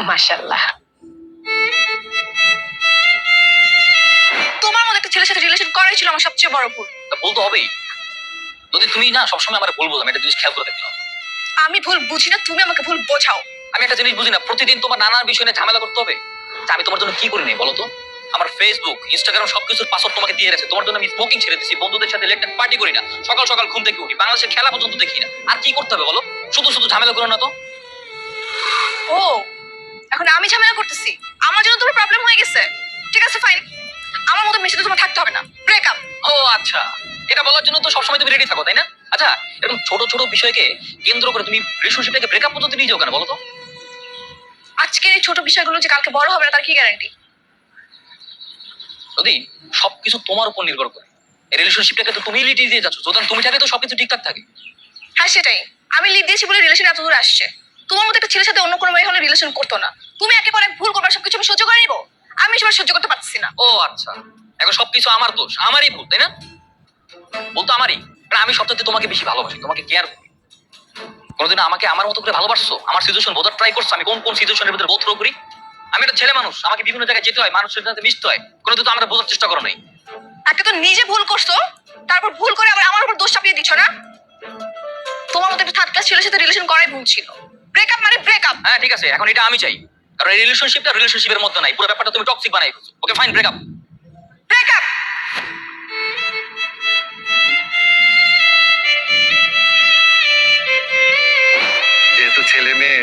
মাশাআল্লাহ। তোমার মতো একটা ছেলের সাথে রিলেশন করাই ছিল আমার সবচেয়ে বড় ভুল। তা ভুল তো হবেই। যদি তুমি না সবসময় আমার ভুল বলতাম, একটা জিনিস খেয়াল করে দেখলাম। আমি ভুল বুঝি না, তুমি আমাকে ভুল বোঝাও। আমি একটা জিনিস বুঝি না, প্রতিদিন তোমার নানান বিষয় নিয়ে ঝামেলা করতে হবে। তা আমি তোমার জন্য কি করি নাই বলো তো? আমার ফেসবুক, ইনস্টাগ্রাম সবকিছুর পাসওয়ার্ড তোমাকে দিয়ে রেখেছে। তোমার জন্য আমি স্মোকিং ছেড়ে দিয়েছি, বন্ধুদের সাথে লেট নাইট পার্টি করি না, সকাল সকাল ঘুম থেকে উঠি, বাংলাদেশের খেলা পর্যন্ত দেখি না। আর কি করতে হবে বলো? শুধু শুধু ঝামেলা করো না তো। ও, এখন আমি ঝামেলা করতেছি? আমার জন্য তোমার প্রবলেম হয়ে গেছে? ঠিক আছে ফাইন, আমার মতো মেশিনে তোমার থাকতে হবে না, ব্রেকআপ। ও আচ্ছা, এটা বলার জন্য তো সবসময় তুমি রেডি থাকো তাই না? আচ্ছা, এরকম ছোট ছোট বিষয়কে কেন্দ্র করে তুমি রিলেশনশিপটাকে ব্রেকআপ পর্যন্ত নিয়ে যাও কেন বলো তো? আজকের এই ছোট বিষয়গুলো যে কালকে বড় হবে না তার কি গ্যারান্টি? যদি সবকিছু তোমার উপর নির্ভর করে, এই রিলেশনশিপটাকে তো তুমি লিড দিয়ে যাচ্ছ, সুতরাং তুমি থাকলে তো সবকিছু ঠিকঠাক থাকে। হ্যাঁ সেটাই, আমি লিড দিয়েছি বলে রিলেশন এত দূর আসছে। তোমার মতো একটা ছেলের সাথে অন্য কোনো মেয়ে হলে রিলেশন করতো না। তুমি একেবারে ভুল করবে, সবকিছু আমি সহ্য করে নিবো? আমি সেবার সহ্য করতে পারছি না। ও আচ্ছা, এখন সবকিছু আমার দোষ, আমারই ভুল তাই না? বলতো আমারই, কারণ আমি সবচেয়ে তোমাকে বেশি ভালোবাসি, তোমাকে কেয়ার করি। কোনোদিন আমাকে আমার মতো করে ভালোবাসছো? আমার সিচুয়েশন বোঝার ট্রাই করছো আমি কোন কোন সিচুয়েশনের ভিতরে বোধ করি? আমি একটা ছেলে মানুষ, আমাকে বিভিন্ন জায়গায় যেতে হয়, মানুষের সাথে মিশতে হয়, কোনোদিন তো আমরা বোঝার চেষ্টা করো নাই। একটা তো নিজে ভুল করছো, তারপর ভুল করে আবার আমার উপর দোষ চাপিয়ে দিচ্ছ না? তোমার মতো একটা থার্ড ক্লাস ছেলের সাথে রিলেশন করাই ভুল ছিল। ব্রেকআপ মানে ব্রেকআপ। হ্যাঁ ঠিক আছে, এখন এটা আমি চাই, কারণ এই রিলেশনশিপটা রিলেশনশিপের মধ্যে নাই, পুরো ব্যাপারটা তুমি টক্সিক বানাই ফেলছো। Okay fine, breakup. ব্রেকআপ। যেহেতু ছেলে মেয়ে